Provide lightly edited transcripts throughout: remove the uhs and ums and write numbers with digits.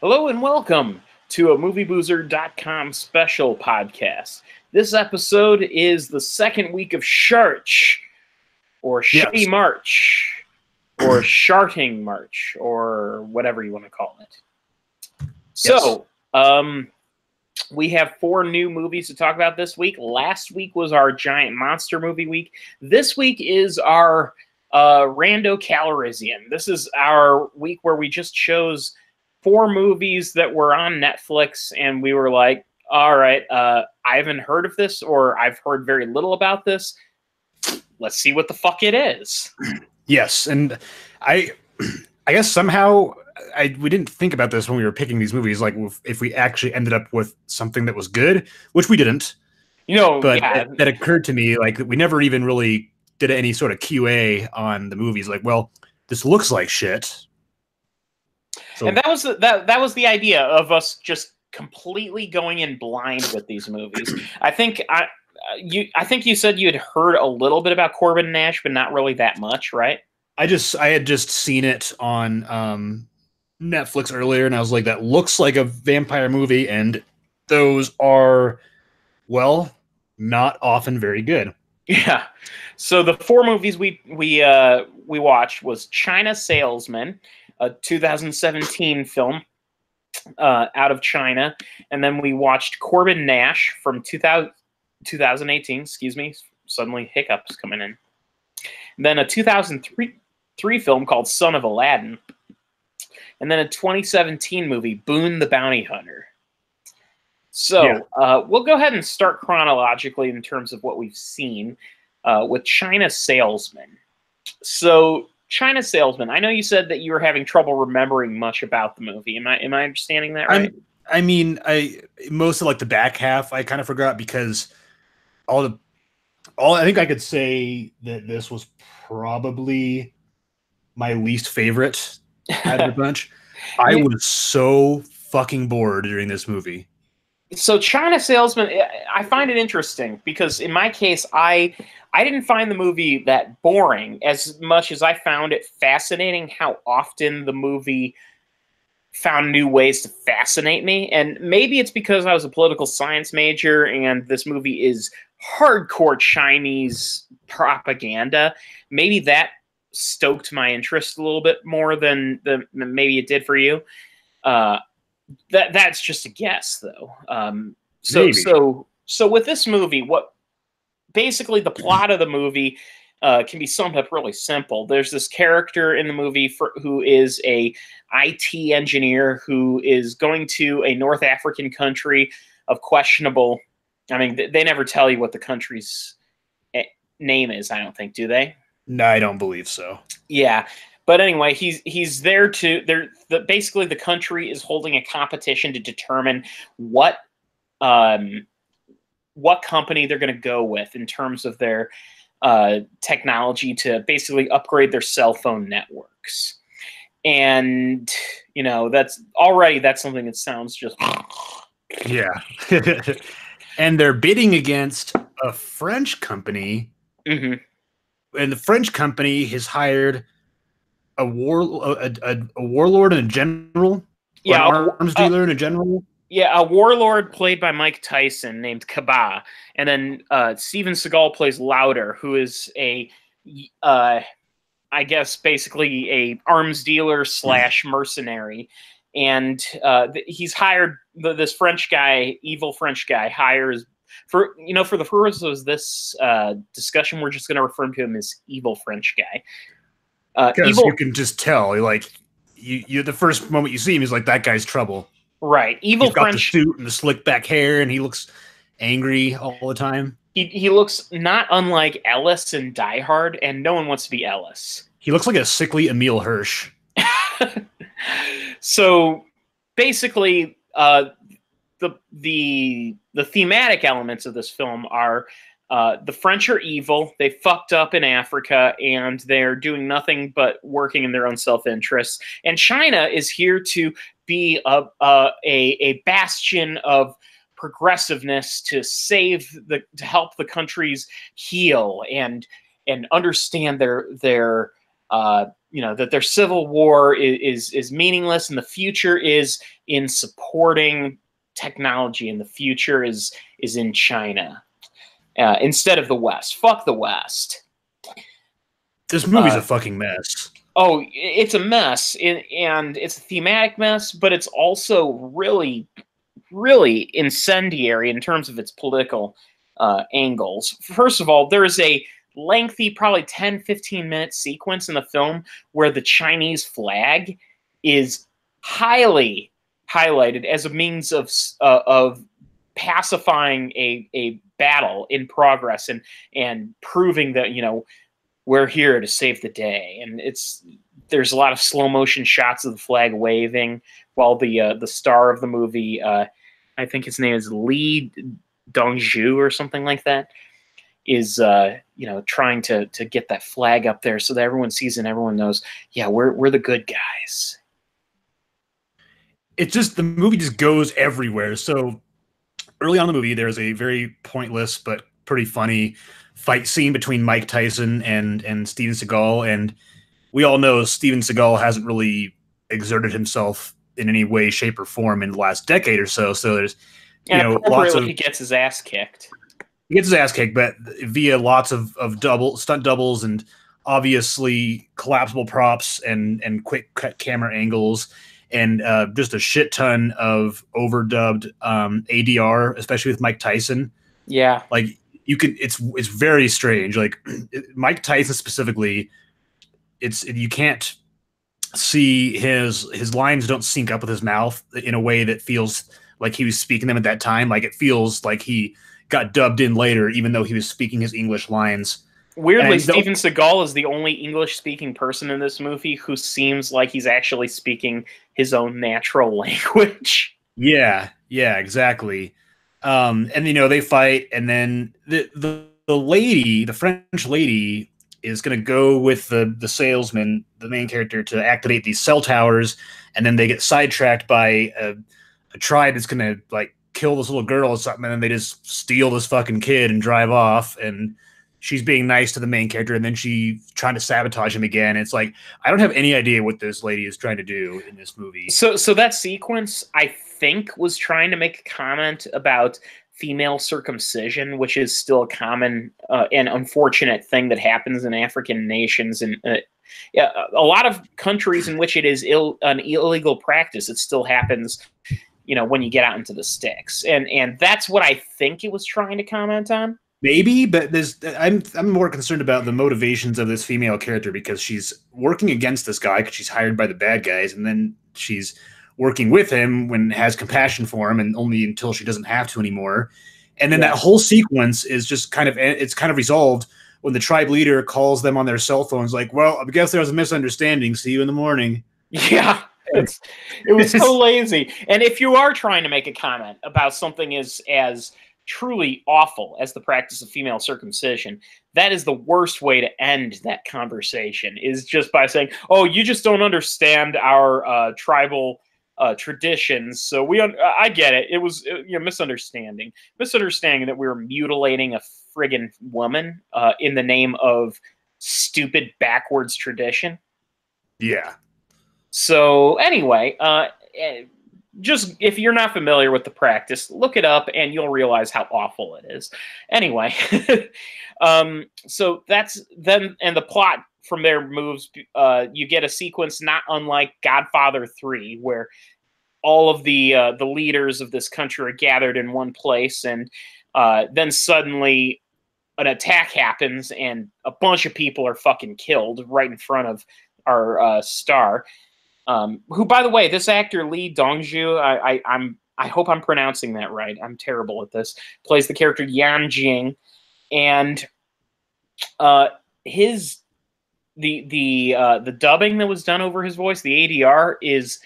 Hello and welcome to a movieboozer.com special podcast. This episode is the second week of Sharch, or Shitty Yes. March, or Sharting March, or whatever you want to call it. So, we have 4 new movies to talk about this week. Last week was our giant monster movie week. This week is our Rando Calrissian. This is our week where we just chose 4 movies that were on Netflix, and we were like, all right, I haven't heard of this, or I've heard very little about this. Let's see what the fuck it is. Yes, and I guess somehow we didn't think about this when we were picking these movies, like if we actually ended up with something that was good, which we didn't. But that occurred to me, like, we never even really did any sort of QA on the movies. Like, well, this looks like shit. So, and that was the idea of us just completely going in blind with these movies. I think you said you had heard a little bit about Corbin Nash, but not really that much, right? I had just seen it on Netflix earlier, and I was like, that looks like a vampire movie, and those are, well, not often very good. Yeah. So the 4 movies we watched was China Salesman, a 2017 film out of China, and then we watched Corbin Nash from 2018. Excuse me, suddenly hiccups coming in. And then a 2003 film called Son of Aladdin, and then a 2017 movie, Boone the Bounty Hunter. So we'll go ahead and start chronologically in terms of what we've seen with China Salesman. So China Salesman, I know you said that you were having trouble remembering much about the movie. Am I understanding that right? I mean, most of like the back half I kind of forgot, because I think I could say that this was probably my least favorite out of the bunch. I was so fucking bored during this movie. So China Salesman, I find it interesting because in my case, I didn't find the movie that boring as much as I found it fascinating how often the movie found new ways to fascinate me. And maybe it's because I was a political science major and this movie is hardcore Chinese propaganda. Maybe that stoked my interest a little bit more than maybe it did for you. That's just a guess, though. So with this movie, what basically the plot of the movie can be summed up really simple. There's this character in the movie who is a IT engineer who is going to a North African country of questionable. I mean, they never tell you what the country's name is. I don't think, do they? No, I don't believe so. Yeah. But anyway, he's there to basically the country is holding a competition to determine what company they're going to go with in terms of their technology to basically upgrade their cell phone networks. And that's something that sounds just yeah. And they're bidding against a French company, and the French company has hired a warlord and a general, an arms dealer and a general. Yeah, a warlord played by Mike Tyson named Kaba, and then Steven Seagal plays Louder, who is I guess basically a arms dealer / mercenary, and he's hired this French guy, evil French guy, hires for the purposes of this discussion, we're just going to refer to him as evil French guy. Because you can just tell, like, you the first moment you see him, he's like, that guy's trouble. Right. Evil French. He's got the suit and the slick back hair, and he looks angry all the time. He looks not unlike Ellis in Die Hard, and no one wants to be Ellis. He looks like a sickly Emil Hirsch. So basically, the thematic elements of this film are the French are evil. They fucked up in Africa, and they're doing nothing but working in their own self-interest. And China is here to be a bastion of progressiveness to help the countries heal and understand their that their civil war is meaningless, and the future is in supporting technology, and the future is in China instead of the West. Fuck the West. This movie's a fucking mess. Oh, it's a mess, and it's a thematic mess, but it's also really, really incendiary in terms of its political angles. First of all, there is a lengthy, probably 10-15 minute sequence in the film where the Chinese flag is highly highlighted as a means of pacifying a battle in progress and proving that we're here to save the day. And there's a lot of slow motion shots of the flag waving while the star of the movie, I think his name is Li Dongzhu or something like that, is trying to get that flag up there so that everyone sees and everyone knows, yeah, we're the good guys. It's just, the movie just goes everywhere. So early on in the movie, there's a very pointless but pretty funny fight scene between Mike Tyson and Steven Seagal, and we all know Steven Seagal hasn't really exerted himself in any way, shape, or form in the last decade or so. So there's lots of, he gets his ass kicked. He gets his ass kicked, but via lots of stunt doubles and obviously collapsible props and quick cut camera angles, and just a shit ton of overdubbed ADR, especially with Mike Tyson. Yeah, like it's very strange. Like Mike Tyson specifically, you can't see his lines don't sync up with his mouth in a way that feels like he was speaking them at that time. Like it feels like he got dubbed in later, even though he was speaking his English lines. Weirdly, Steven Seagal is the only English-speaking person in this movie who seems like he's actually speaking his own natural language. Yeah, exactly. And they fight, and then the lady, the French lady, is going to go with the salesman, the main character, to activate these cell towers, and then they get sidetracked by a tribe that's going to like kill this little girl or something, and then they just steal this fucking kid and drive off, and she's being nice to the main character, and then she's trying to sabotage him again. It's like, I don't have any idea what this lady is trying to do in this movie. So that sequence, I think, was trying to make a comment about female circumcision, which is still a common and unfortunate thing that happens in African nations, and a lot of countries in which it is an illegal practice. It still happens, when you get out into the sticks, and that's what I think it was trying to comment on. Maybe, but I'm more concerned about the motivations of this female character, because she's working against this guy because she's hired by the bad guys, and then she's working with him when has compassion for him, and only until she doesn't have to anymore. And then that whole sequence is just kind of resolved when the tribe leader calls them on their cell phones, like, "Well, I guess there was a misunderstanding. See you in the morning." Yeah. It was so lazy. And if you are trying to make a comment about something as truly awful as the practice of female circumcision, that is the worst way to end that conversation, is just by saying, "Oh, you just don't understand our tribal traditions." So I get it. It was misunderstanding that we were mutilating a friggin' woman in the name of stupid backwards tradition. Yeah. So anyway, just if you're not familiar with the practice, look it up and you'll realize how awful it is. Anyway, so that's then, and the plot from there moves. You get a sequence not unlike Godfather 3, where all of the leaders of this country are gathered in one place, and then suddenly an attack happens and a bunch of people are fucking killed right in front of our star. Who, by the way, this actor Li Dongzhu, I hope I'm pronouncing that right. I'm terrible at this. Plays the character Yan Jing, and the dubbing that was done over his voice, the ADR, is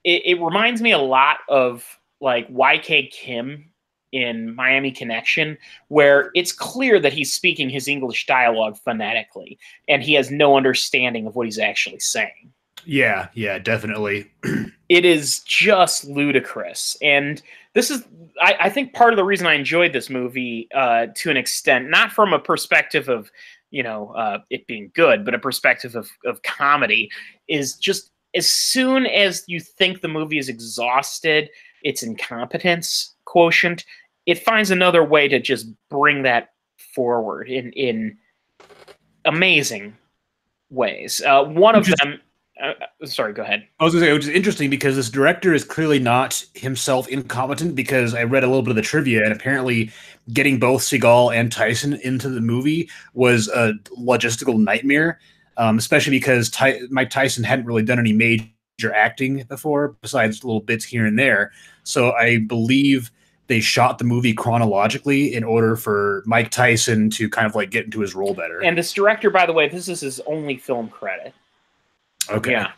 it reminds me a lot of like YK Kim in Miami Connection, where it's clear that he's speaking his English dialogue phonetically, and he has no understanding of what he's actually saying. Yeah, definitely. It is just ludicrous. And this is, I think, part of the reason I enjoyed this movie to an extent, not from a perspective of, it being good, but a perspective of comedy is just as soon as you think the movie is exhausted, its incompetence quotient, it finds another way to just bring that forward in amazing ways. One of them. Sorry, go ahead. I was going to say, which is interesting because this director is clearly not himself incompetent, because I read a little bit of the trivia, and apparently getting both Seagal and Tyson into the movie was a logistical nightmare, especially because Mike Tyson hadn't really done any major acting before, besides little bits here and there. So I believe they shot the movie chronologically in order for Mike Tyson to kind of like get into his role better. And this director, by the way, this is his only film credit. Okay. Yeah.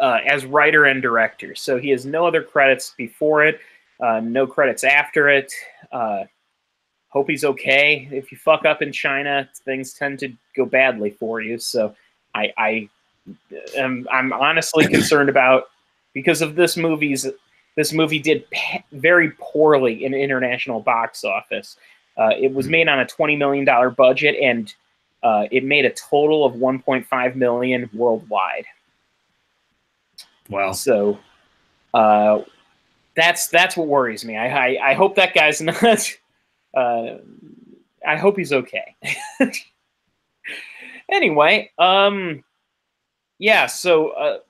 As writer and director. So he has no other credits before it, no credits after it. Hope he's okay. If you fuck up in China, things tend to go badly for you. So I'm honestly concerned about, because of this movie did very poorly in international box office. It was made on a $20 million budget, and it made a total of $1.5 million worldwide. Wow. So that's what worries me. I hope that guy's not. I hope he's okay. Anyway, yeah. So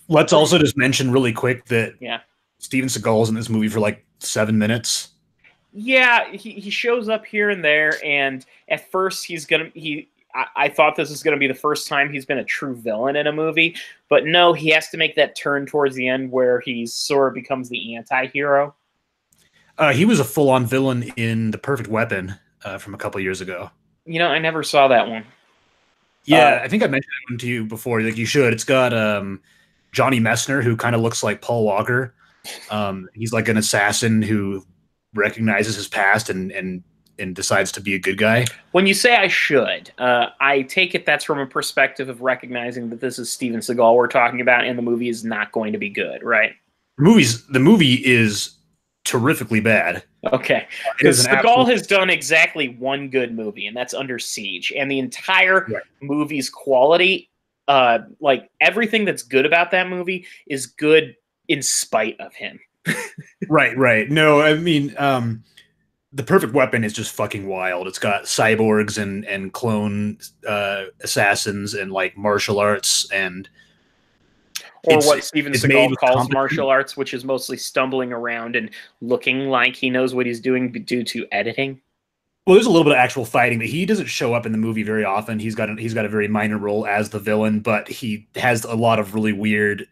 let's also just mention really quick that yeah, Steven Seagal's in this movie for like 7 minutes. Yeah, he shows up here and there, and at first I thought this was going to be the first time he's been a true villain in a movie, but no, he has to make that turn towards the end where he sort of becomes the anti-hero. He was a full-on villain in The Perfect Weapon from a couple years ago. I never saw that one. Yeah, I think I mentioned that one to you before. Like, you should. It's got Johnny Messner, who kind of looks like Paul Walker. He's like an assassin who recognizes his past and decides to be a good guy. When you say I should, I take it that's from a perspective of recognizing that this is Steven Seagal we're talking about, and the movie is not going to be good, right? The movie is terrifically bad. Okay. Because Seagal has done exactly one good movie, and that's Under Siege. And the entire movie's quality, like everything that's good about that movie is good in spite of him. Right. No, I mean, The Perfect Weapon is just fucking wild. It's got cyborgs and clone assassins and like martial arts, and what Steven Seagal calls martial arts, which is mostly stumbling around and looking like he knows what he's doing due to editing. Well, there's a little bit of actual fighting, but he doesn't show up in the movie very often. He's got a very minor role as the villain, but he has a lot of really weird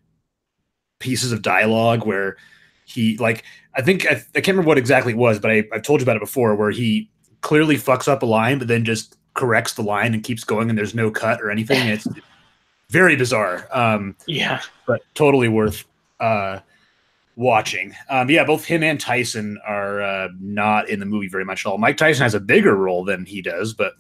pieces of dialogue where he, like, I can't remember what exactly it was, but I've told you about it before, where he clearly fucks up a line, but then just corrects the line and keeps going, and there's no cut or anything. It's very bizarre. Yeah, but totally worth watching. Yeah, both him and Tyson are not in the movie very much at all. Mike Tyson has a bigger role than he does, but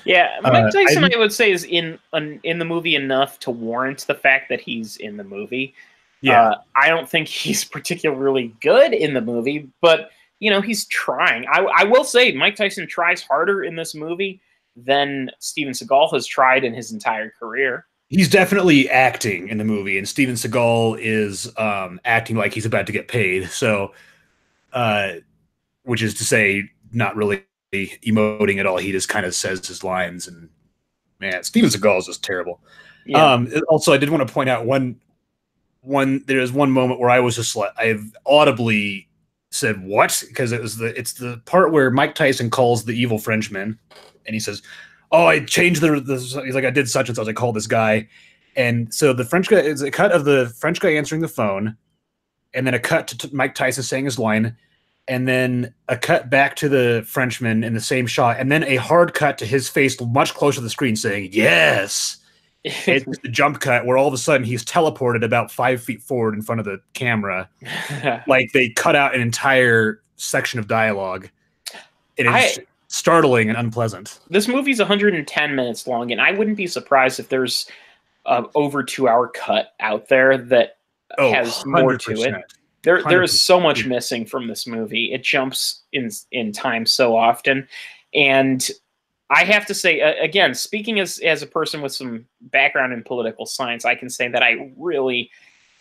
yeah, Mike Tyson, I would say, is in the movie enough to warrant the fact that he's in the movie. Yeah, I don't think he's particularly good in the movie, but he's trying. I will say Mike Tyson tries harder in this movie than Steven Seagal has tried in his entire career. He's definitely acting in the movie, and Steven Seagal is acting like he's about to get paid. So, which is to say, not really emoting at all. He just kind of says his lines, and man, Steven Seagal is just terrible. Yeah. Also, I did want to point out there was one moment where I was just like, I've audibly said what, because it's the part where Mike Tyson calls the evil Frenchman, and he says, "Oh, I changed he's like, I did such and such. I called this guy." And so the French guy is a cut of the French guy answering the phone, and then a cut to Mike Tyson saying his line, and then a cut back to the Frenchman in the same shot, and then a hard cut to his face much closer to the screen saying, "Yes." It's just a jump cut where all of a sudden he's teleported about 5 feet forward in front of the camera. Like they cut out an entire section of dialogue. It is startling and unpleasant. This movie's 110 minutes long, and I wouldn't be surprised if there's over 2-hour cut out there that has 100%. More to it. There is so much missing from this movie. It jumps in time so often, and I have to say, again, speaking as a person with some background in political science, I can say that I really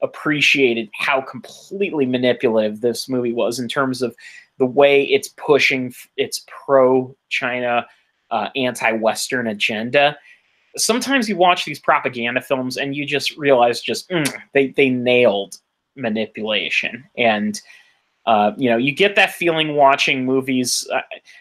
appreciated how completely manipulative this movie was in terms of the way it's pushing its pro-China, anti-Western agenda. Sometimes you watch these propaganda films and you just realize they nailed manipulation. And you get that feeling watching movies.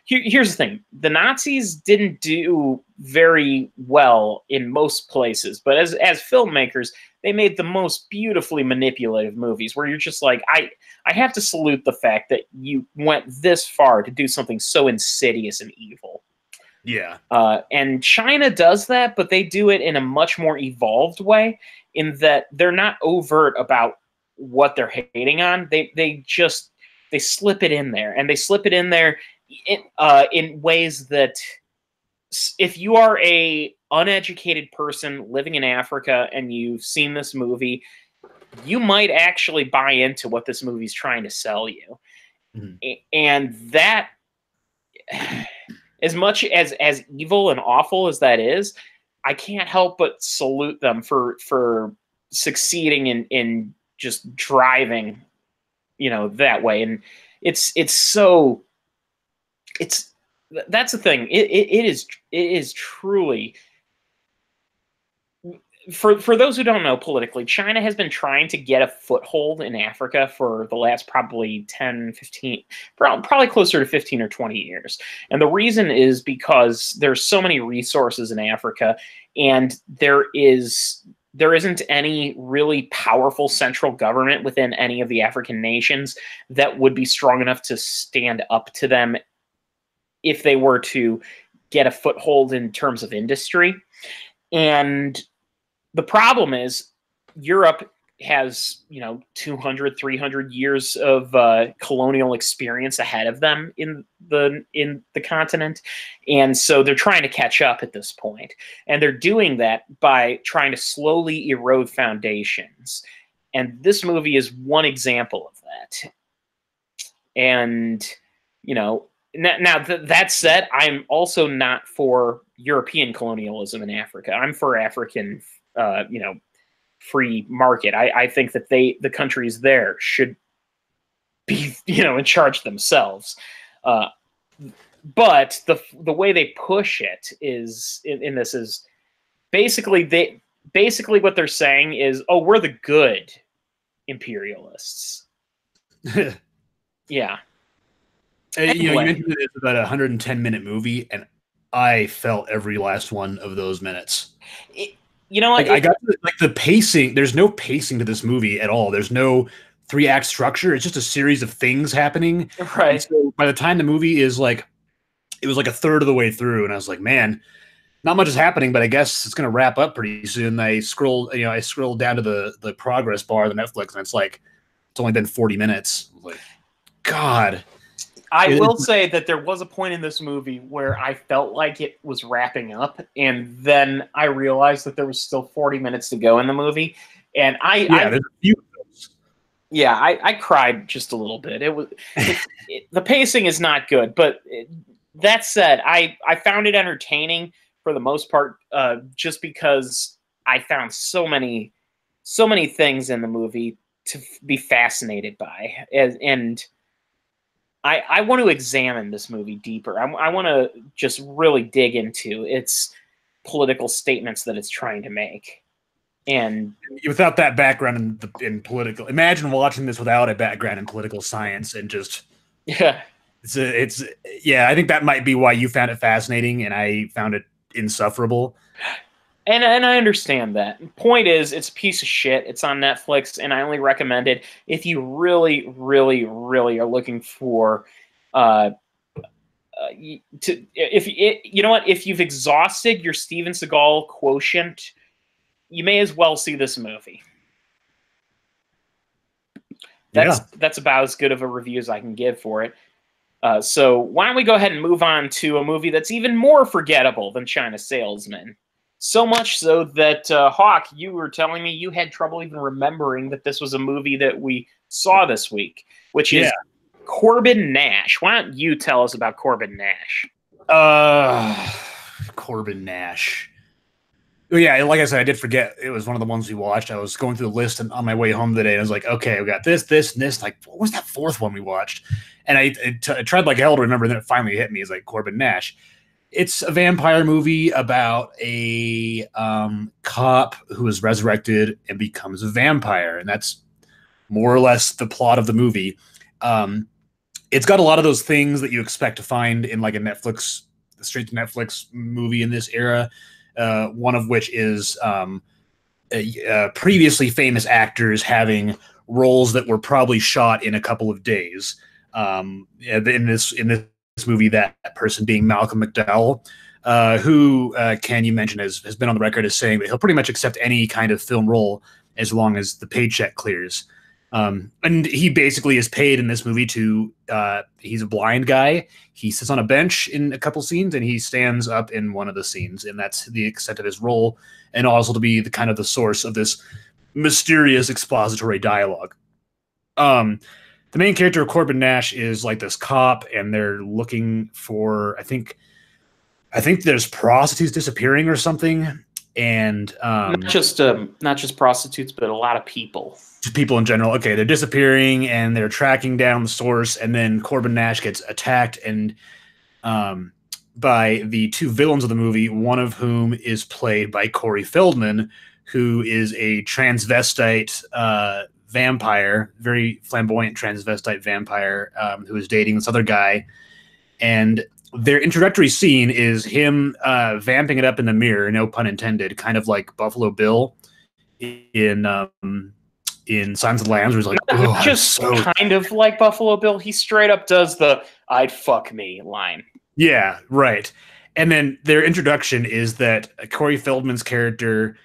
Here's the thing. The Nazis didn't do very well in most places, but as filmmakers, they made the most beautifully manipulative movies where you're just like, I have to salute the fact that you went this far to do something so insidious and evil. Yeah. And China does that, but they do it in a much more evolved way in that they're not overt about what they're hating on. They slip it in there, and they slip it in there in ways that if you are a uneducated person living in Africa and you've seen this movie, you might actually buy into what this movie's trying to sell you. Mm-hmm. And that, as much as evil and awful as that is, I can't help but salute them for succeeding in just driving, that way. And that's the thing. It is truly, for those who don't know politically, China has been trying to get a foothold in Africa for the last probably 10, 15, probably closer to 15 or 20 years. And the reason is because there's so many resources in Africa, and there isn't any really powerful central government within any of the African nations that would be strong enough to stand up to them if they were to get a foothold in terms of industry. And the problem is Europe has, 200, 300 years of colonial experience ahead of them in the continent. And so they're trying to catch up at this point. And they're doing that by trying to slowly erode foundations. And this movie is one example of that. And, now that said, I'm also not for European colonialism in Africa. I'm for African, free market. I think that the countries there should be, in charge themselves. But the way they push it is in this is basically what they're saying is, oh, we're the good imperialists. Yeah. Anyway. You mentioned it's about a 110-minute movie, and I felt every last one of those minutes. You know what? I got the pacing. There's no pacing to this movie at all. There's no 3-act structure. It's just a series of things happening. Right. And so by the time the movie is it was like a third of the way through, and I was like, man, not much is happening, but I guess it's going to wrap up pretty soon. I scrolled down to the progress bar of the Netflix, and it's only been 40 minutes. I was like, God. I will say that there was a point in this movie where I felt like it was wrapping up, and then I realized that there was still 40 minutes to go in the movie, and there's a few of those. Yeah, I cried just a little bit. The pacing is not good, but that said, I found it entertaining for the most part, just because I found so many things in the movie to be fascinated by, and I want to examine this movie deeper. I want to just really dig into its political statements that it's trying to make. And without that background in political, imagine watching this without a background in political science and just I think that might be why you found it fascinating and I found it insufferable. And I understand that. Point is, it's a piece of shit. It's on Netflix, and I only recommend it if you really, really, really are looking for if you've exhausted your Steven Seagal quotient, you may as well see this movie. That's about as good of a review as I can give for it. So why don't we go ahead and move on to a movie that's even more forgettable than China Salesman? So much so that, Hawk, you were telling me you had trouble even remembering that this was a movie that we saw this week, which is Corbin Nash. Why don't you tell us about Corbin Nash? Corbin Nash. Oh, yeah, like I said, I did forget it was one of the ones we watched. I was going through the list and on my way home today, I was like, okay, we got this, this, and this. Like, what was that fourth one we watched? And I tried like hell to remember, and then it finally hit me. It's like Corbin Nash. It's a vampire movie about a cop who is resurrected and becomes a vampire, and that's more or less the plot of the movie. It's got a lot of those things that you expect to find in like a straight to Netflix movie in this era. One of which is previously famous actors having roles that were probably shot in a couple of days. In this movie, that person being Malcolm McDowell, who can you mention has been on the record as saying that he'll pretty much accept any kind of film role as long as the paycheck clears. And he basically is paid in this movie to, he's a blind guy. He sits on a bench in a couple scenes and he stands up in one of the scenes. And that's the extent of his role. And also to be the kind of the source of this mysterious expository dialogue. The main character of Corbin Nash is like this cop and they're looking for, I think there's prostitutes disappearing or something. And, not just prostitutes, but a lot of people. Just people in general. Okay, they're disappearing and they're tracking down the source, and then Corbin Nash gets attacked and by the two villains of the movie, one of whom is played by Corey Feldman, who is a transvestite vampire, very flamboyant transvestite vampire who is dating this other guy. And their introductory scene is him vamping it up in the mirror, no pun intended, kind of like Buffalo Bill in Silence of the Lambs, where he's like, oh, just kind of like Buffalo Bill. He straight up does the "I'd fuck me" line. Yeah, right. And then their introduction is that Corey Feldman's character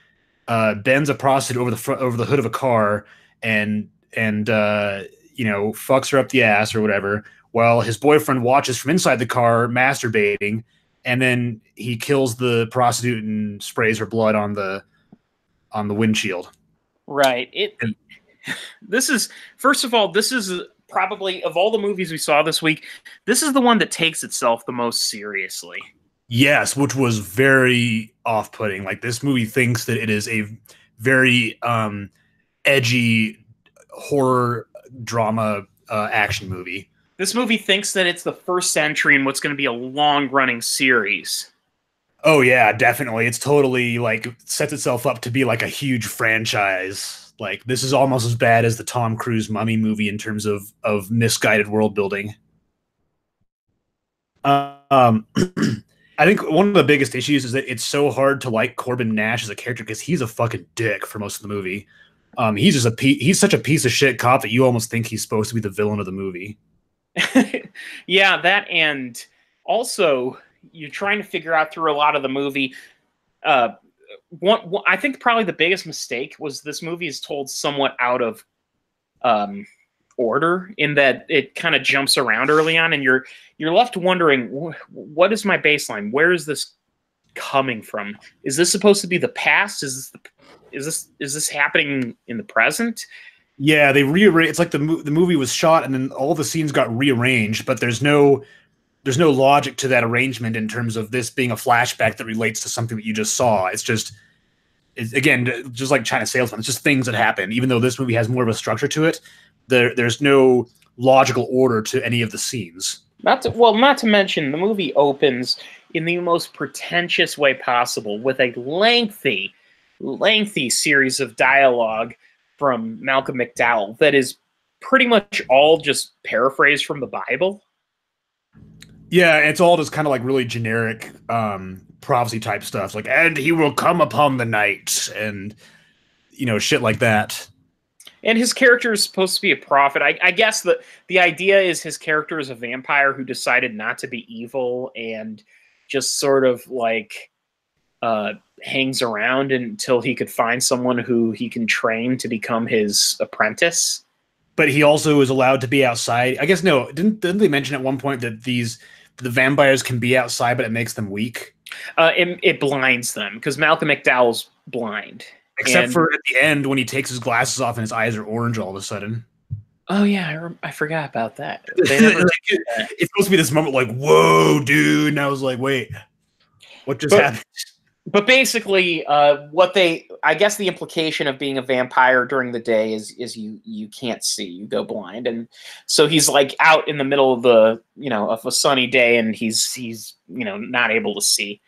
bends a prostitute over the hood of a car and fucks her up the ass or whatever, while his boyfriend watches from inside the car masturbating, and then he kills the prostitute and sprays her blood on the windshield. Right. This is, first of all, this is probably, of all the movies we saw this week, this is the one that takes itself the most seriously. Yes, which was very off-putting. Like, this movie thinks that it is a very edgy horror drama action movie. This movie thinks that it's the first entry in what's going to be a long-running series. Oh yeah, definitely. It's totally like sets itself up to be like a huge franchise. Like, this is almost as bad as the Tom Cruise Mummy movie in terms of misguided world building. I think one of the biggest issues is that it's so hard to like Corbin Nash as a character because he's a fucking dick for most of the movie. He's such a piece of shit cop that you almost think he's supposed to be the villain of the movie. Yeah, that, and also you're trying to figure out through a lot of the movie. I think probably the biggest mistake was this movie is told somewhat out of order, in that it kind of jumps around early on, and you're left wondering, what is my baseline? Where is this coming from? Is this supposed to be the past? Is this happening in the present? Yeah, they rearranged. It's like the movie was shot and then all the scenes got rearranged, but there's no logic to that arrangement in terms of this being a flashback that relates to something that you just saw. It's again, just like China Salesman. It's just things that happen. Even though this movie has more of a structure to it, there's no logical order to any of the scenes. Not to mention, the movie opens in the most pretentious way possible with a lengthy series of dialogue from Malcolm McDowell that is pretty much all just paraphrased from the Bible. Yeah, it's all just kind of like really generic prophecy type stuff, like, and he will come upon the night, and shit like that. And his character is supposed to be a prophet. I guess the idea is his character is a vampire who decided not to be evil and just sort of like hangs around until he could find someone who he can train to become his apprentice. But he also is allowed to be outside. I guess no, didn't they mention at one point that the vampires can be outside, but it makes them weak? It blinds them because Malcolm McDowell's blind. Except for at the end when he takes his glasses off and his eyes are orange all of a sudden. Oh yeah, I forgot about that. It's supposed to be this moment like, whoa, dude. And I was like, wait. What just happened? But basically, I guess the implication of being a vampire during the day is you can't see, you go blind, and so he's like out in the middle of of a sunny day, and he's not able to see.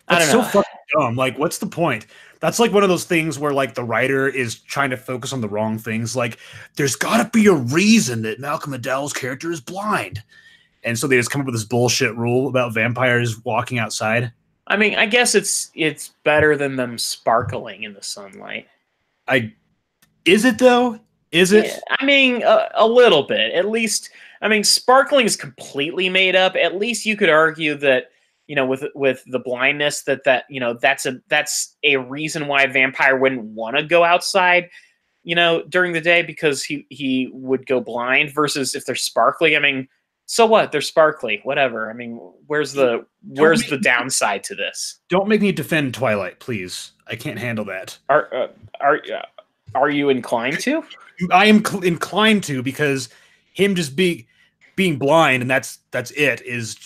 That's so fucking dumb. Like, what's the point? That's like one of those things where like the writer is trying to focus on the wrong things. Like, there's got to be a reason that Malcolm McDowell's character is blind, and so they just come up with this bullshit rule about vampires walking outside. I mean, I guess it's better than them sparkling in the sunlight. Is it though? Is it? Yeah, I mean, a little bit. At least, I mean, sparkling is completely made up. At least you could argue that with the blindness that's a reason why a vampire wouldn't want to go outside, during the day, because he would go blind. Versus if they're sparkly, I mean. So what? They're sparkly. Whatever. I mean, where's the downside to this? Don't make me defend Twilight, please. I can't handle that. Are you inclined to? I am inclined to, because him just being blind and that's it is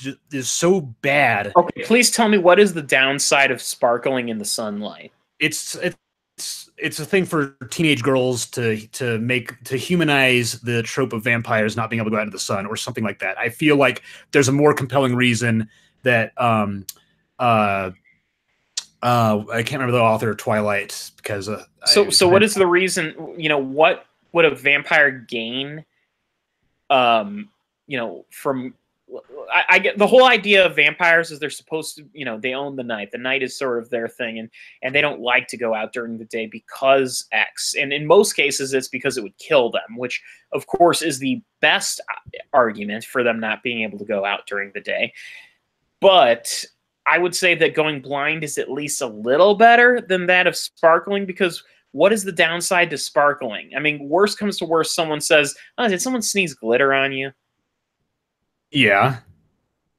so bad. Okay, please tell me, what is the downside of sparkling in the sunlight? It's a thing for teenage girls to humanize the trope of vampires not being able to go out into the sun or something like that. I feel like there's a more compelling reason that I can't remember the author of Twilight, because so what is the reason? What would a vampire gain? From I get the whole idea of vampires is they're supposed to, they own the night. The night is sort of their thing, and they don't like to go out during the day because X. And in most cases, it's because it would kill them, which, of course, is the best argument for them not being able to go out during the day. But I would say that going blind is at least a little better than that of sparkling, because what is the downside to sparkling? I mean, worst comes to worst, someone says, "Oh, did someone sneeze glitter on you?" Yeah.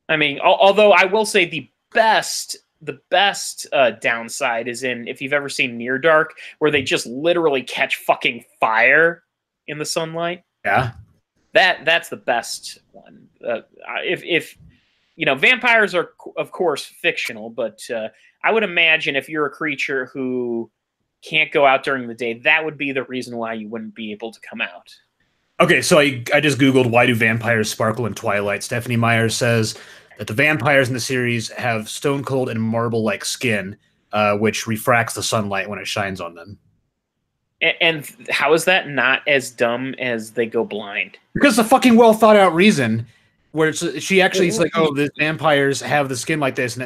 I mean, although I will say the best downside is in, if you've ever seen Near Dark, where they just literally catch fucking fire in the sunlight. Yeah. That's the best one. If vampires are, of course, fictional, but I would imagine if you're a creature who can't go out during the day, that would be the reason why you wouldn't be able to come out. Okay, so I just Googled, why do vampires sparkle in Twilight? Stephanie Meyer says that the vampires in the series have stone cold and marble-like skin, which refracts the sunlight when it shines on them. And how is that not as dumb as they go blind? Because it's a fucking well thought out reason, where she actually is like, oh, the vampires have the skin like this,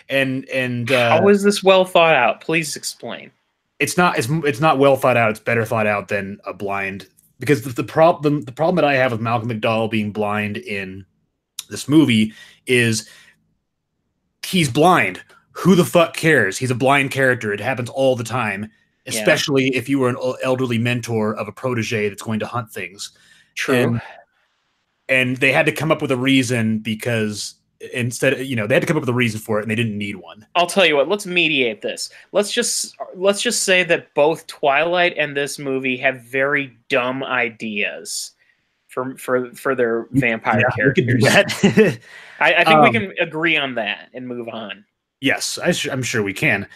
and how is this well thought out? Please explain. It's not well thought out. It's better thought out than a blind. Because the problem that I have with Malcolm McDowell being blind in this movie is he's blind. Who the fuck cares? He's a blind character. It happens all the time, especially if you were an elderly mentor of a protege that's going to hunt things. True. And they had to come up with a reason, because instead, they had to come up with a reason for it, and they didn't need one. I'll tell you what. Let's mediate this. Let's just say that both Twilight and this movie have very dumb ideas for their vampire characters. I think we can agree on that and move on. Yes, I'm sure we can.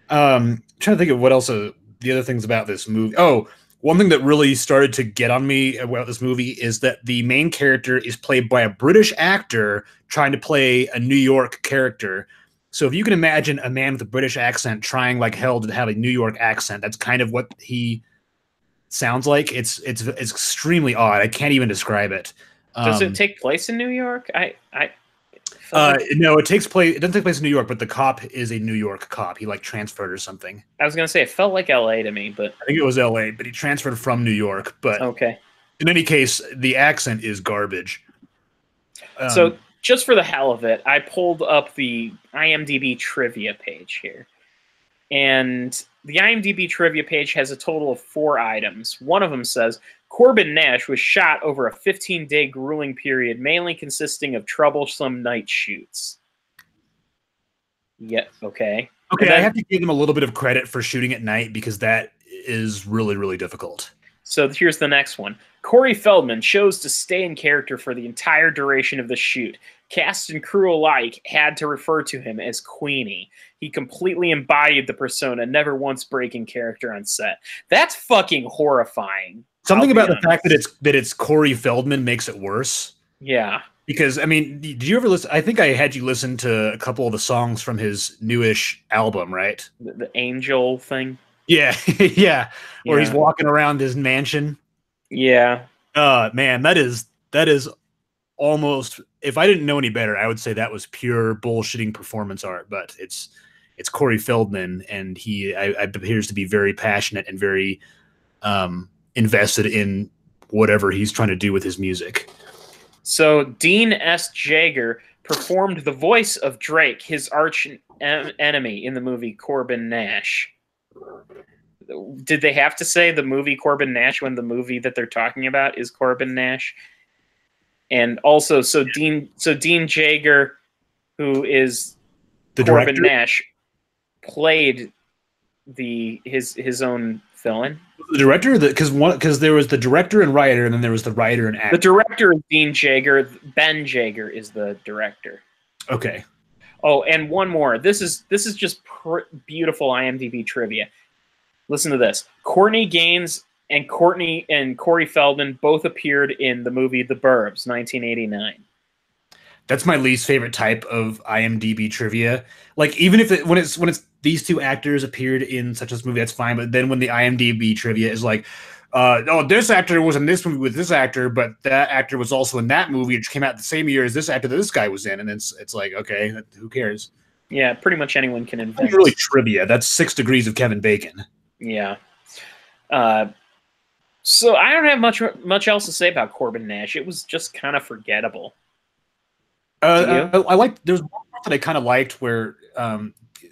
Trying to think of what else the other things about this movie. Oh, one thing that really started to get on me about this movie is that the main character is played by a British actor trying to play a New York character. So if you can imagine a man with a British accent trying like hell to have a New York accent, that's kind of what he sounds like. It's extremely odd. I can't even describe it. Does it take place in New York? No, it doesn't take place in New York, but the cop is a New York cop. He like transferred or something. I was gonna say it felt like LA to me, but I think it was LA, but he transferred from New York. But okay. In any case, the accent is garbage. So just for the hell of it, I pulled up the IMDb trivia page here. And the IMDb trivia page has a total of 4 items. One of them says, Corbin Nash was shot over a 15-day grueling period, mainly consisting of troublesome night shoots. Yeah, okay. Okay, I have to give them a little bit of credit for shooting at night, because that is really, really difficult. So here's the next one. Corey Feldman chose to stay in character for the entire duration of the shoot. Cast and crew alike had to refer to him as Queenie. He completely embodied the persona, never once breaking character on set. That's fucking horrifying. Something about the fact that it's Corey Feldman makes it worse. Yeah. Because, I mean, did you ever listen? I think I had you listen to a couple of the songs from his newish album, right? The Angel thing? Yeah, yeah. Where he's walking around his mansion. Yeah. Man, that is almost, if I didn't know any better, I would say that was pure bullshitting performance art, but it's Corey Feldman, and he appears to be very passionate and very invested in whatever he's trying to do with his music. So Dean S. Jager performed the voice of Drake, his arch enemy in the movie Corbin Nash. Did they have to say the movie Corbin Nash when the movie that they're talking about is Corbin Nash? And also, so Dean Jager, who is the Corbin Nash, played his own villain. The director, because there was the director and writer, and then there was the writer and actor. The director is Dean Jager. Ben Jager is the director. Okay. Oh, and one more. This is just beautiful IMDb trivia. Listen to this. Courtney Gaines and Corey Feldman both appeared in the movie The Burbs, 1989. That's my least favorite type of IMDb trivia. Like, even if when it's these two actors appeared in such a movie, that's fine. But then when the IMDb trivia is like, oh, this actor was in this movie with this actor, but that actor was also in that movie, which came out the same year as this actor that this guy was in, and it's like, okay, who cares? Yeah, pretty much anyone can invent. That's really trivia. That's 6 degrees of Kevin Bacon. Yeah. So I don't have much else to say about Corbin Nash. It was just kind of forgettable. I liked. There's one part that I kind of liked where,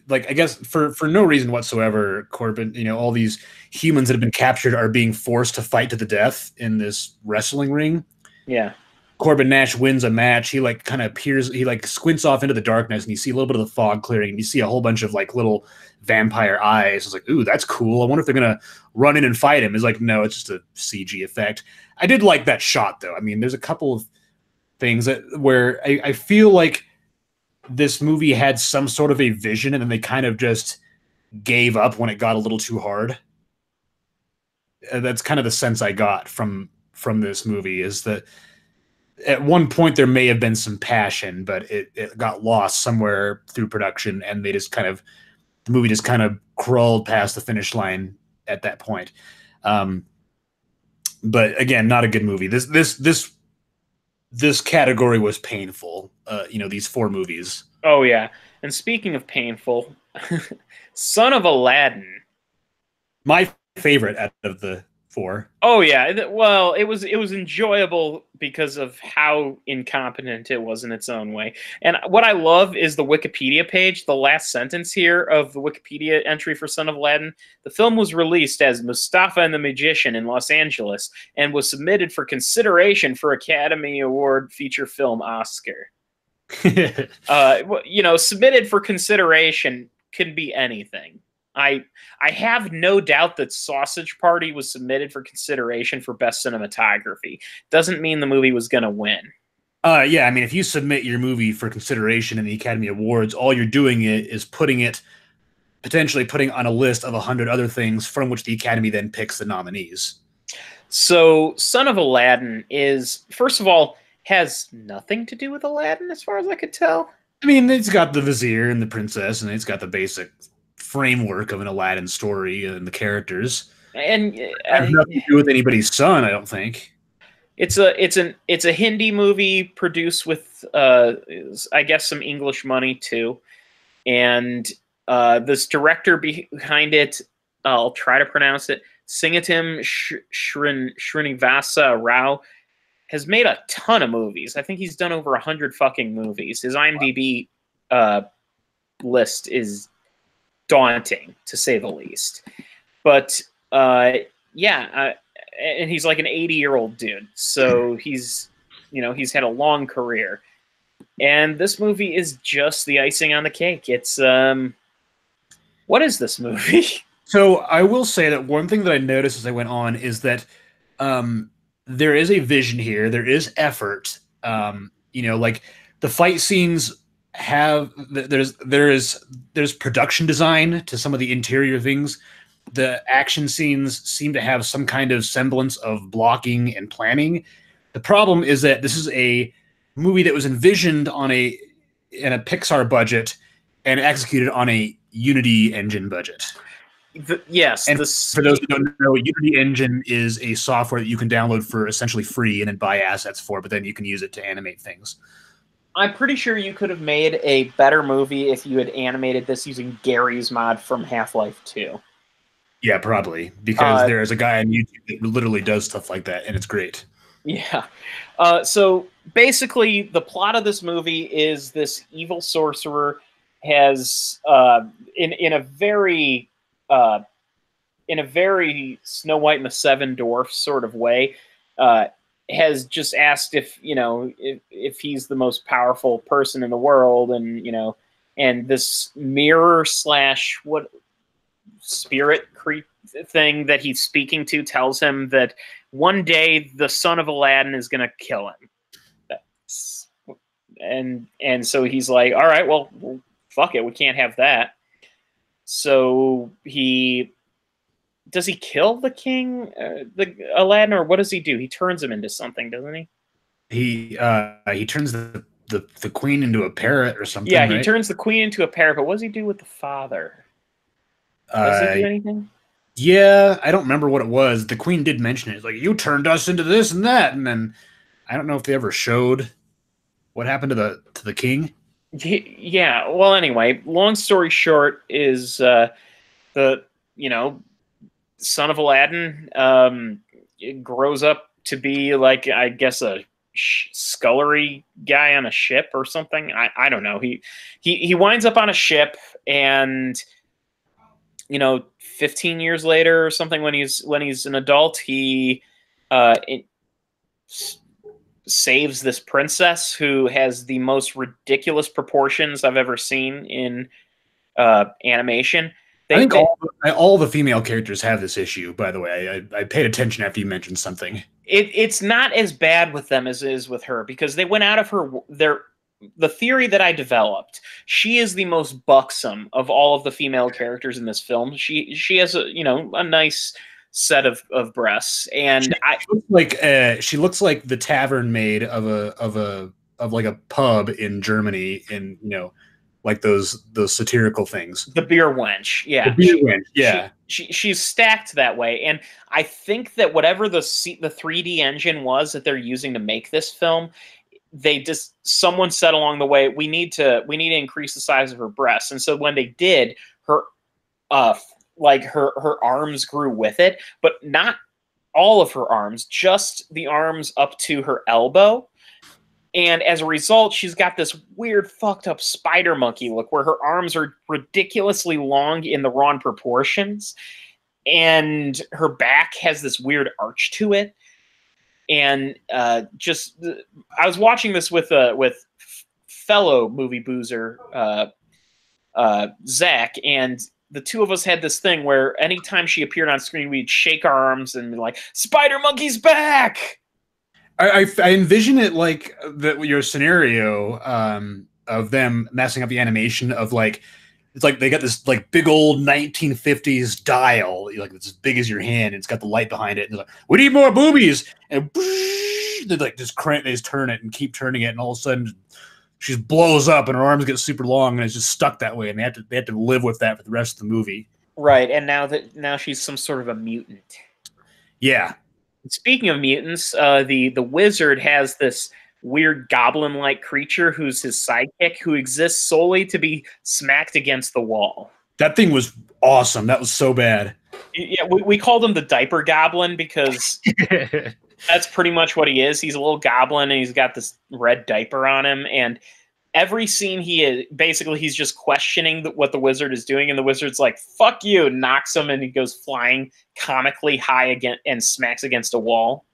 like, I guess for no reason whatsoever, Corbin, all these humans that have been captured are being forced to fight to the death in this wrestling ring. Yeah. Corbin Nash wins a match. He kind of appears. He squints off into the darkness, and you see a little bit of the fog clearing, and you see a whole bunch of little vampire eyes. It's like, ooh, that's cool. I wonder if they're gonna run in and fight him. It's like, no, it's just a CG effect. I did like that shot, though. I mean, there's a couple of things where I feel like this movie had some sort of a vision, and then they kind of just gave up when it got a little too hard. That's kind of the sense I got from this movie, is that at one point there may have been some passion, but it got lost somewhere through production, and the movie just kind of crawled past the finish line at that point. But again, not a good movie. This category was painful. These 4 movies. Oh yeah. And speaking of painful, Son of Aladdin. My favorite out of the 4. Oh yeah. Well, it was enjoyable because of how incompetent it was in its own way. And what I love is the Wikipedia page, the last sentence here of the Wikipedia entry for Son of Aladdin. The film was released as Mustafa and the Magician in Los Angeles and was submitted for consideration for Academy Award Feature Film Oscar. Submitted for consideration can be anything. I have no doubt that Sausage Party was submitted for consideration for Best Cinematography. Doesn't mean the movie was going to win. Yeah, I mean, if you submit your movie for consideration in the Academy Awards, all you're doing is potentially putting on a list of 100 other things from which the Academy then picks the nominees. So, Son of Aladdin first of all, has nothing to do with Aladdin, as far as I could tell. I mean, it's got the vizier and the princess, and it's got the basic framework of an Aladdin story and the characters, and have nothing to do with anybody's son. I don't think it's a Hindi movie produced with I guess some English money too, and this director behind it, I'll try to pronounce it, Singatim Srinivasa Rao, has made a ton of movies. I think he's done over 100 fucking movies. His IMDb list is daunting, to say the least. But and he's like an 80-year-old dude, so he's had a long career, and this movie is just the icing on the cake. It's what is this movie? So I will say that one thing that I noticed as I went on is that there is a vision here. There is effort. Like the fight scenes have there's production design to some of the interior things. The action scenes seem to have some kind of semblance of blocking and planning. The problem is that this is a movie that was envisioned in a Pixar budget and executed on a Unity engine budget. Yes. And for those who don't know, Unity engine is a software that you can download for essentially free and then buy assets for, but then you can use it to animate things. I'm pretty sure you could have made a better movie if you had animated this using Gary's mod from Half-Life 2. Yeah, probably. Because there's a guy on YouTube that literally does stuff like that, and it's great. Yeah. So basically, the plot of this movie is this evil sorcerer has, in a very Snow White and the Seven Dwarfs sort of way, has just asked if if he's the most powerful person in the world, and this mirror / what spirit thing that he's speaking to tells him that one day the son of Aladdin is going to kill him. And so he's like, all right, well, fuck it, we can't have that. So does he kill the king, the Aladdin, or what does he do? He turns him into something, doesn't he? He turns the queen into a parrot or something. Yeah, he turns the queen into a parrot, but what does he do with the father? Does he do anything? Yeah, I don't remember what it was. The queen did mention it. It's like, you turned us into this and that, and then I don't know if they ever showed what happened to the king. Yeah. Well, anyway, long story short is the son of Aladdin grows up to be like, I guess, a scullery guy on a ship or something. I don't know. He winds up on a ship, and 15 years later or something, when he's an adult, he saves this princess who has the most ridiculous proportions I've ever seen in animation. I think all the female characters have this issue, by the way. I paid attention after you mentioned something. It's not as bad with them as it is with her, because they went out of the theory that I developed. She is the most buxom of all of the female characters in this film. She has a nice set of breasts, and she looks like the tavern maid of like a pub in Germany, in like those satirical things. The beer wench, yeah. The beer wench, yeah. She's stacked that way, and I think that whatever the 3D engine was that they're using to make this film, someone said along the way, we need to increase the size of her breasts, and so when they did, her arms grew with it, but not all of her arms, just the arms up to her elbow. And as a result, she's got this weird, fucked up spider monkey look where her arms are ridiculously long in the wrong proportions, and her back has this weird arch to it. And I was watching this with fellow movie boozer Zach, and the two of us had this thing where anytime she appeared on screen, we'd shake our arms and be like, "Spider Monkey's back!" I envision it like your scenario of them messing up the animation of like, it's like they got this like big old 1950s dial, like it's as big as your hand, and it's got the light behind it, and they're like, "We need more boobies," and they like just turn it and keep turning it, and all of a sudden she just blows up and her arms get super long, and it's just stuck that way, and they have to live with that for the rest of the movie. Right, and now she's some sort of a mutant. Yeah. Speaking of mutants, the wizard has this weird goblin-like creature who's his sidekick, who exists solely to be smacked against the wall. That thing was awesome. That was so bad. Yeah, we called him the diaper goblin because that's pretty much what he is. He's a little goblin, and he's got this red diaper on him, and every scene he's just questioning what the wizard is doing, and the wizard's like, "Fuck you," knocks him, and he goes flying comically high again and smacks against a wall.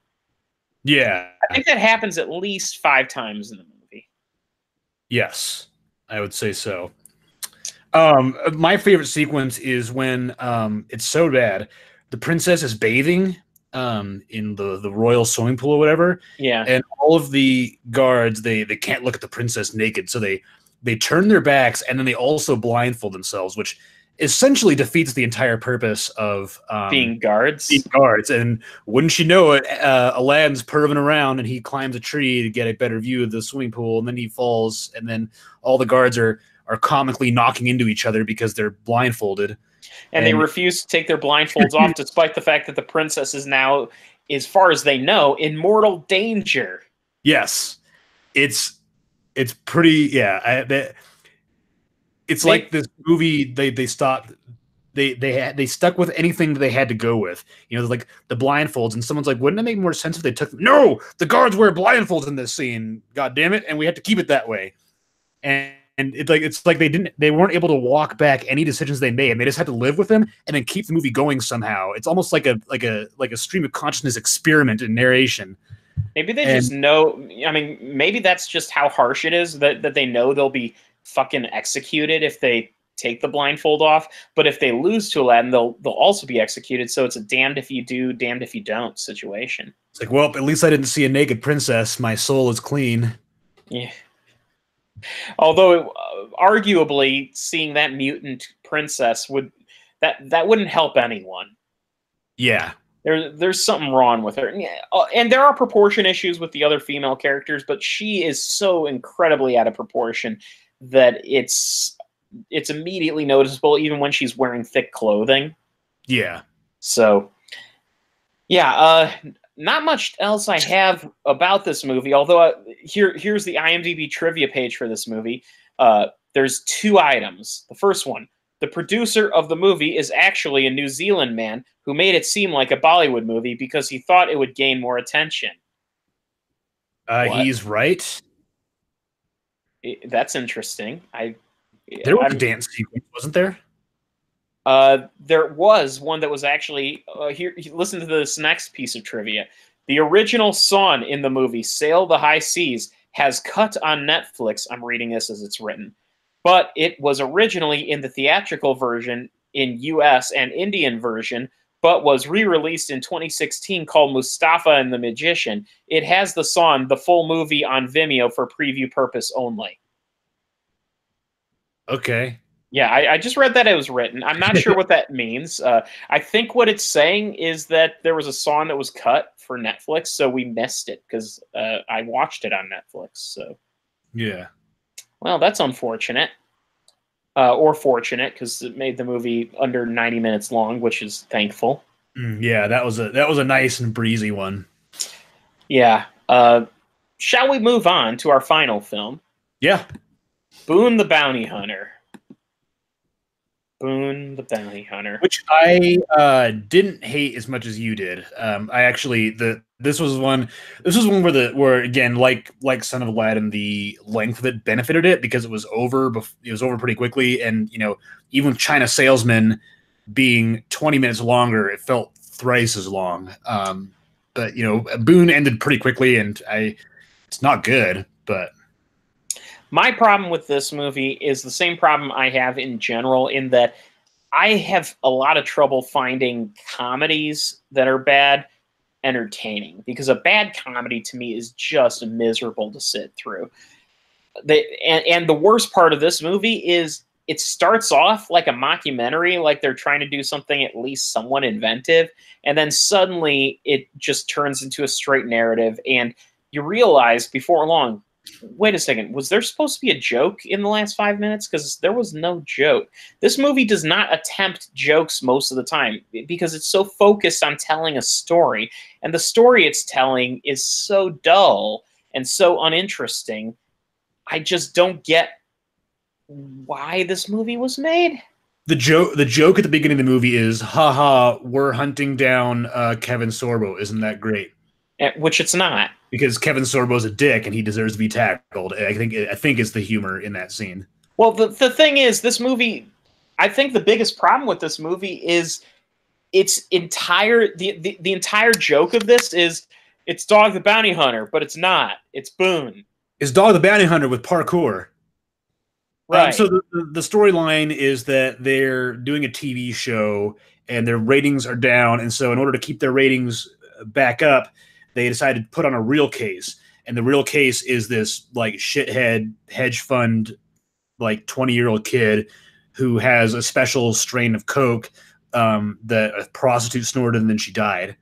Yeah. I think that happens at least 5 times in the movie. Yes, I would say so. My favorite sequence is when it's so bad. The princess is bathing, in the royal swimming pool or whatever. Yeah. And all of the guards, they can't look at the princess naked, so they turn their backs, and then they also blindfold themselves, which essentially defeats the entire purpose of being guards. And wouldn't you know it, Aladdin's perving around, and he climbs a tree to get a better view of the swimming pool, and then he falls, and then all the guards are comically knocking into each other because they're blindfolded. And they refuse to take their blindfolds off, despite the fact that the princess is now, as far as they know, in mortal danger. Yes, it's pretty. Yeah, it's like this movie. They stopped. They stuck with anything that they had to go with. You know, like the blindfolds, and someone's like, "Wouldn't it make more sense if they took?" No, the guards wear blindfolds in this scene. God damn it! And we had to keep it that way. And it's like they weren't able to walk back any decisions they made, and they just had to live with them and then keep the movie going somehow. It's almost like a stream of consciousness experiment in narration. Maybe they just know. I mean, maybe that's just how harsh it is that they know they'll be fucking executed if they take the blindfold off. But if they lose to Aladdin, they'll also be executed. So it's a damned if you do, damned if you don't situation. It's like, well, at least I didn't see a naked princess. My soul is clean. Yeah. Although, arguably, seeing that mutant princess that wouldn't help anyone. Yeah, there's something wrong with her, and there are proportion issues with the other female characters, but she is so incredibly out of proportion that it's immediately noticeable, even when she's wearing thick clothing. Yeah. So, yeah. Not much else I have about this movie, although here's the IMDb trivia page for this movie. There's 2 items. The first one, the producer of the movie is actually a New Zealand man who made it seem like a Bollywood movie because he thought it would gain more attention. He's right. That's interesting. There was a dance sequence, wasn't there? There was one that was actually here. Listen to this next piece of trivia. The original song in the movie "Sail the High Seas" has cut on Netflix. I'm reading this as it's written, but it was originally in the theatrical version in U.S. and Indian version, but was re-released in 2016 called Mustafa and the Magician. It has the song, the full movie, on Vimeo for preview purpose only. Okay. Yeah, I just read that it was written. I'm not sure what that means. I think what it's saying is that there was a song that was cut for Netflix, so we missed it because I watched it on Netflix. So, yeah. Well, that's unfortunate, or fortunate, because it made the movie under 90 minutes long, which is thankful. Yeah, that was a nice and breezy one. Yeah. Shall we move on to our final film? Yeah. Boone the Bounty Hunter. Boone the Bounty Hunter, which I didn't hate as much as you did. I actually this was one where again, like Son of Aladdin, the length of it benefited it because it was over pretty quickly, and even China Salesman being 20 minutes longer, it felt thrice as long. But Boone ended pretty quickly, and it's not good, but. My problem with this movie is the same problem I have in general, in that I have a lot of trouble finding comedies that are bad entertaining, because a bad comedy to me is just miserable to sit through. And the worst part of this movie is it starts off like a mockumentary, like they're trying to do something at least somewhat inventive, and then suddenly it just turns into a straight narrative, and you realize before long, wait a second, was there supposed to be a joke in the last 5 minutes? Because there was no joke. This movie does not attempt jokes most of the time because it's so focused on telling a story. And the story it's telling is so dull and so uninteresting. I just don't get why this movie was made. The joke at the beginning of the movie is, haha, we're hunting down Kevin Sorbo. Isn't that great? Which it's not. Because Kevin Sorbo's a dick and he deserves to be tackled. I think it's the humor in that scene. Well, the thing is, this movie, I think the biggest problem with this movie is its entire the entire joke of this is it's Dog the Bounty Hunter, but it's not. It's Boone. It's Dog the Bounty Hunter with parkour. Right. So the storyline is that they're doing a TV show and their ratings are down, and so in order to keep their ratings back up, they decided to put on a real case, and the real case is this like shithead hedge fund, like 20-year-old kid who has a special strain of coke that a prostitute snorted and then she died.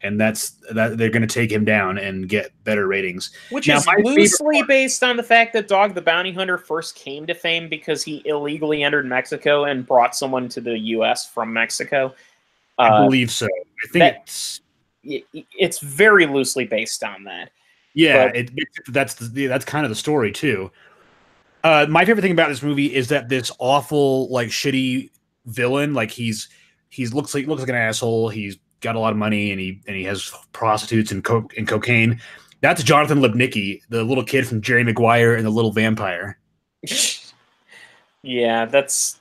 And that's that they're going to take him down and get better ratings. Which is loosely based on the fact that Dog the Bounty Hunter first came to fame because he illegally entered Mexico and brought someone to the U.S. from Mexico. I believe so. I think it's very loosely based on that. Yeah, that's kind of the story too. My favorite thing about this movie is that this awful, like, shitty villain, like he looks like an asshole. He's got a lot of money and he has prostitutes and cocaine. That's Jonathan Lipnicki, the little kid from Jerry Maguire and the Little Vampire. Yeah, that's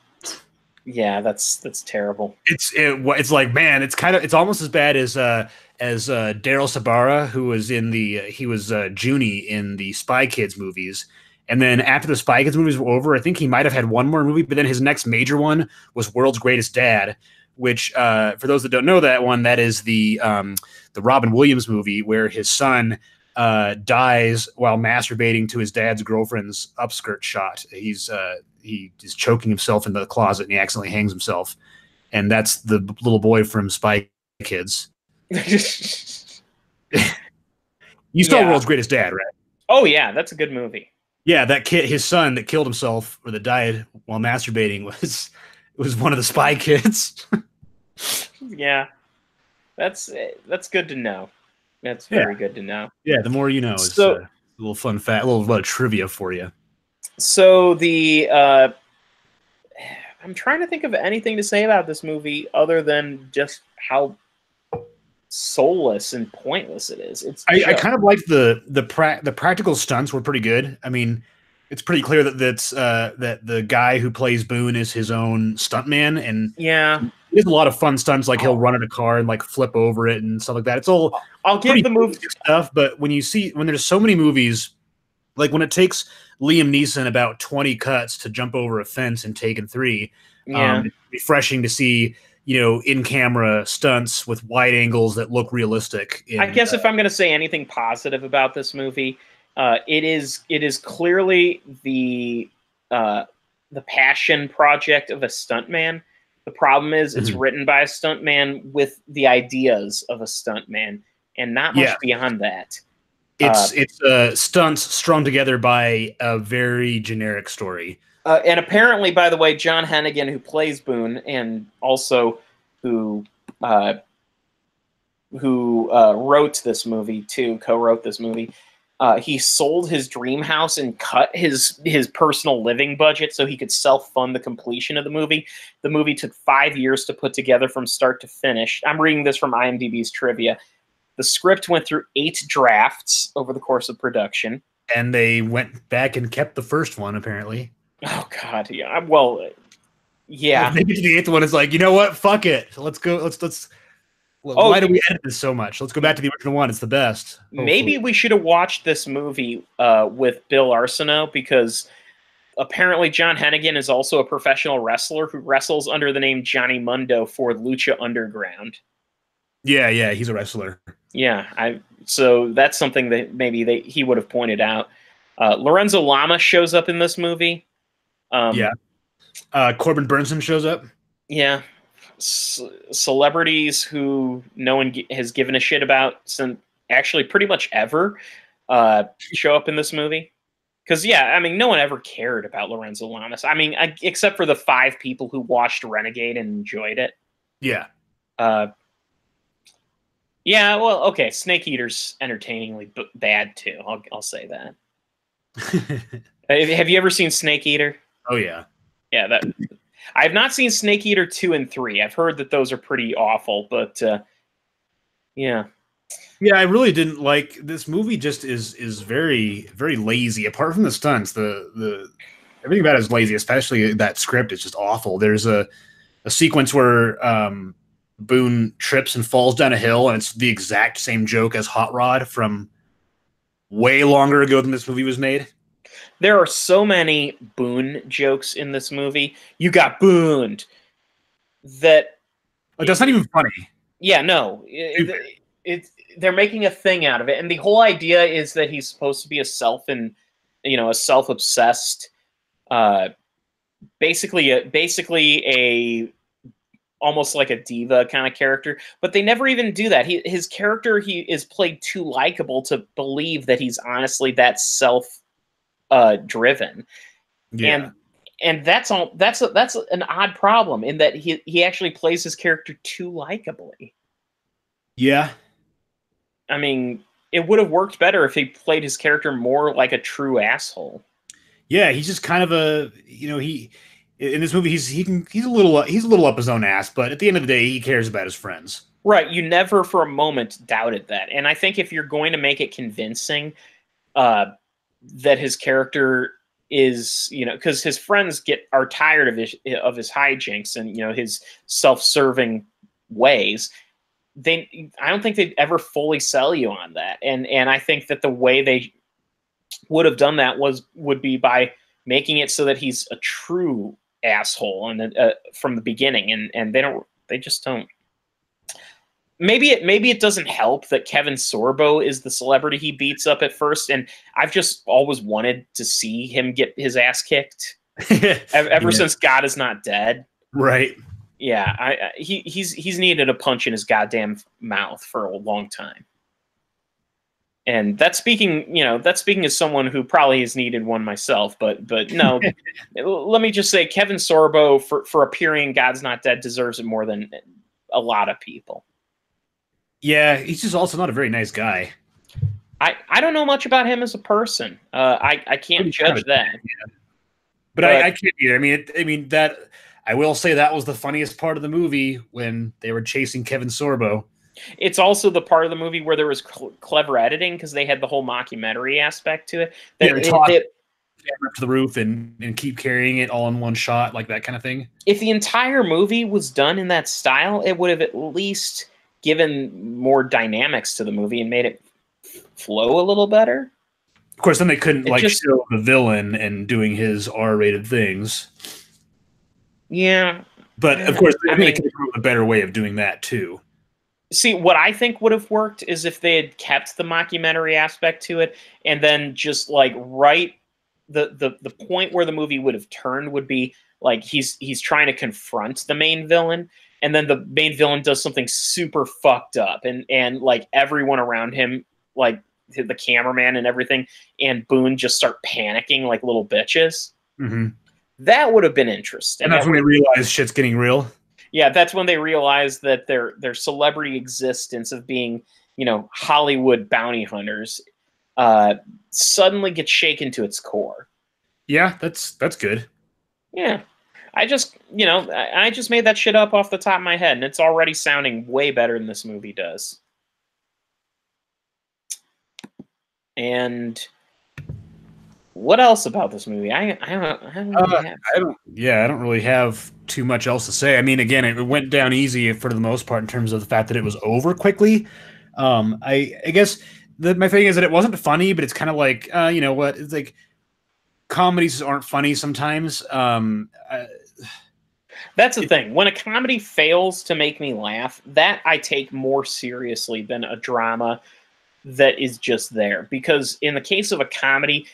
terrible. It's like, man, it's almost as bad as Daryl Sabara, who was he was Junie in the Spy Kids movies. And then after the Spy Kids movies were over, I think he might have had one more movie, but then his next major one was World's Greatest Dad, which, for those that don't know that one, that is the Robin Williams movie where his son dies while masturbating to his dad's girlfriend's upskirt shot. He is choking himself in the closet and he accidentally hangs himself. And that's the little boy from Spy Kids. You saw World's Greatest Dad, right? Oh, yeah, that's a good movie. Yeah, that kid, his son that killed himself or that died while masturbating was one of the Spy Kids. Yeah, that's good to know. That's very good to know. Yeah, the more you know. It's a little fun fact, a little bit of trivia for you. So I'm trying to think of anything to say about this movie other than just how soulless and pointless it is. I kind of like the practical stunts were pretty good. I mean, it's pretty clear that that the guy who plays Boone is his own stuntman, and he does a lot of fun stunts, like he'll run in a car and like flip over it and stuff like that. It's all I'll give the movie stuff, but when there's so many movies, like when it takes Liam Neeson about 20 cuts to jump over a fence in Taken 3, it's refreshing to see, in-camera stunts with wide angles that look realistic. I guess if I'm going to say anything positive about this movie, it is clearly the passion project of a stuntman. The problem is it's written by a stuntman with the ideas of a stuntman, and not much beyond that. It's stunts strung together by a very generic story. And apparently, by the way, John Hennigan, who plays Boone, and also who wrote this movie too, co-wrote this movie, he sold his dream house and cut his personal living budget so he could self-fund the completion of the movie. The movie took 5 years to put together from start to finish. I'm reading this from IMDb's trivia. The script went through 8 drafts over the course of production. And they went back and kept the first one, apparently. Oh, God, yeah. Well, yeah. Maybe to the 8th one, it's like, you know what? Fuck it. Let's go. Let's. Why do we edit this so much? Let's go back to the original one. It's the best. Hopefully. Maybe we should have watched this movie with Bill Arsenault, because apparently John Hennigan is also a professional wrestler who wrestles under the name Johnny Mundo for Lucha Underground. Yeah, he's a wrestler. Yeah, so that's something that maybe he would have pointed out. Lorenzo Lamas shows up in this movie. Corbin Burnson shows up. Yeah. Celebrities who no one has given a shit about since actually pretty much ever show up in this movie. Because, no one ever cared about Lorenzo Lamas. Except for the 5 people who watched Renegade and enjoyed it. Yeah. Well, okay, Snake Eater's entertainingly bad, too. I'll say that. Have you ever seen Snake Eater? Oh, yeah. Yeah, I have not seen Snake Eater 2 and 3. I've heard that those are pretty awful, but yeah. Yeah, I really didn't like this movie. Just is very, very lazy. Apart from the stunts, the everything about it is lazy. Especially that script is just awful. There's a sequence where Boone trips and falls down a hill, and it's the exact same joke as Hot Rod from way longer ago than this movie was made. There are so many Boone jokes in this movie. You got booned. That's not even funny. Yeah, no. they're making a thing out of it, and the whole idea is that he's supposed to be a self-obsessed, basically a almost like a diva kind of character, but they never even do that. His character, he is played too likable to believe that he's honestly that driven. Yeah. And that's an odd problem in that he actually plays his character too likably. Yeah. I mean, it would have worked better if he played his character more like a true asshole. Yeah, he's just kind of he in this movie he's a little up his own ass, but at the end of the day he cares about his friends. Right, you never for a moment doubted that. And I think if you're going to make it convincing that his character is, because his friends are tired of his hijinks and his self-serving ways, I don't think they'd ever fully sell you on that. And I think that the way they would have done that would be by making it so that he's a true asshole and from the beginning, and they just don't. Maybe it doesn't help that Kevin Sorbo is the celebrity he beats up at first, and I've just always wanted to see him get his ass kicked ever since God Is Not Dead. Right. Yeah, he's needed a punch in his goddamn mouth for a long time. And that's speaking as someone who probably has needed one myself, but no, let me just say Kevin Sorbo for appearing in God's Not Dead deserves it more than a lot of people. Yeah, he's just also not a very nice guy. I don't know much about him as a person. I can't judge that. Yeah. But I can't either. I mean that I will say that was the funniest part of the movie when they were chasing Kevin Sorbo. It's also the part of the movie where there was clever editing because they had the whole mockumentary aspect to it. They toss the camera to the roof and keep carrying it all in one shot, like that kind of thing. If the entire movie was done in that style, it would have at least given more dynamics to the movie and made it flow a little better. Of course, then they couldn't show the villain and doing his R-rated things. Yeah. But of course, they could have come up with a better way of doing that too. See, what I think would have worked is if they had kept the mockumentary aspect to it, and then just like the point where the movie would have turned would be like he's trying to confront the main villain, and then the main villain does something super fucked up, and like everyone around him, like the cameraman and everything, and Boone just start panicking like little bitches. Mm-hmm. That would have been interesting. And that's when they realize shit's getting real. Yeah, that's when they realize that their celebrity existence of being, Hollywood bounty hunters suddenly gets shaken to its core. Yeah, that's good. Yeah. I just made that shit up off the top of my head, and it's already sounding way better than this movie does. And what else about this movie? I don't really have too much else to say. I mean, again, it went down easy for the most part in terms of the fact that it was over quickly. I guess my thing is that it wasn't funny, but it's kind of like, it's like comedies aren't funny sometimes. That's the thing. When a comedy fails to make me laugh, that I take more seriously than a drama that is just there. Because in the case of a comedy,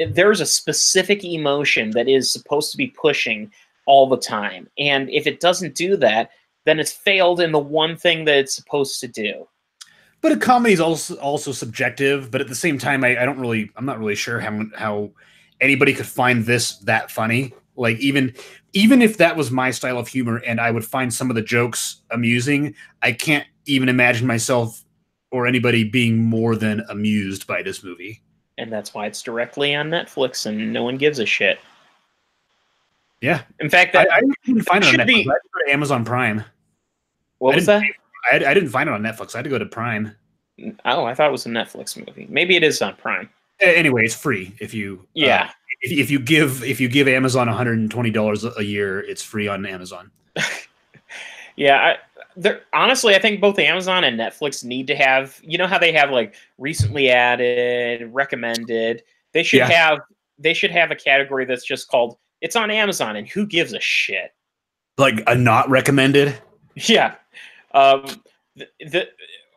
there's a specific emotion that is supposed to be pushing all the time. And if it doesn't do that, then it's failed in the one thing that it's supposed to do. But a comedy is also subjective, but at the same time, I'm not really sure how anybody could find this that funny. Like even if that was my style of humor and I would find some of the jokes amusing, I can't even imagine myself or anybody being more than amused by this movie. And that's why it's directly on Netflix and no one gives a shit. Yeah. In fact, I didn't find it on Netflix. I had to go to Amazon Prime. What was that? I didn't find it on Netflix. I had to go to Prime. Oh, I thought it was a Netflix movie. Maybe it is on Prime. Anyway, it's free if you if you give Amazon $120 a year, it's free on Amazon. Yeah, honestly, I think both Amazon and Netflix need to have, how they have like recently added, recommended. They should have a category that's just called it's on Amazon and who gives a shit. Like a not recommended? Yeah.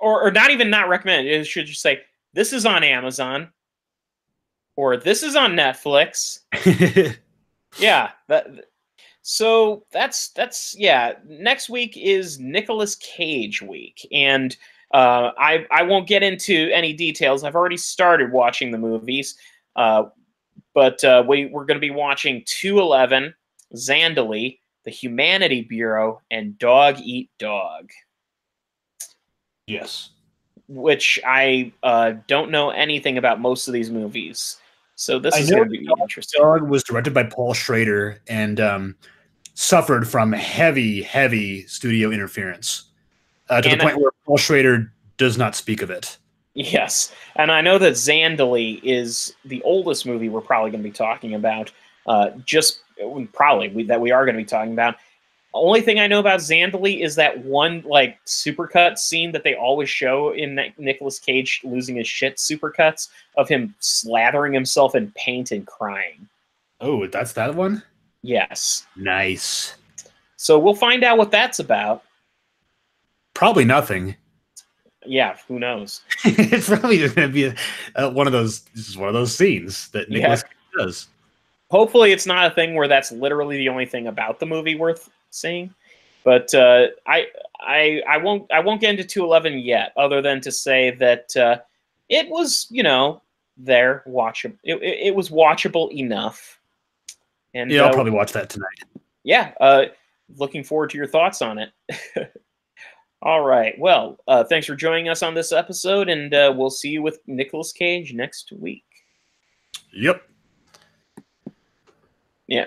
or not even not recommend. It should just say this is on Amazon, or this is on Netflix. Yeah, so that's yeah. Next week is Nicolas Cage week, and I won't get into any details. I've already started watching the movies, but we're going to be watching 211, Zandali, The Humanity Bureau, and Dog Eat Dog. Yes. Which I don't know anything about most of these movies. So this is going to be interesting. Dog was directed by Paul Schrader and suffered from heavy studio interference to the point where Paul Schrader does not speak of it. Yes, and I know that Zandali is the oldest movie we're probably going to be talking about. That we are going to be talking about. Only thing I know about Zandali is that one like supercut scene that they always show in Nicolas Cage losing his shit supercuts of him slathering himself in paint and crying. Oh, that's that one? Yes. Nice. So we'll find out what that's about. Probably nothing. Yeah, who knows? It's probably just going to be one of those. This is one of those scenes that Nicolas Cage does. Hopefully, it's not a thing where that's literally the only thing about the movie worth seeing. But I won't get into 211 yet, other than to say that it was there watchable. It was watchable enough. And yeah, I'll probably watch that tonight. Yeah, looking forward to your thoughts on it. All right. Well, thanks for joining us on this episode, and we'll see you with Nicolas Cage next week. Yep. Yeah.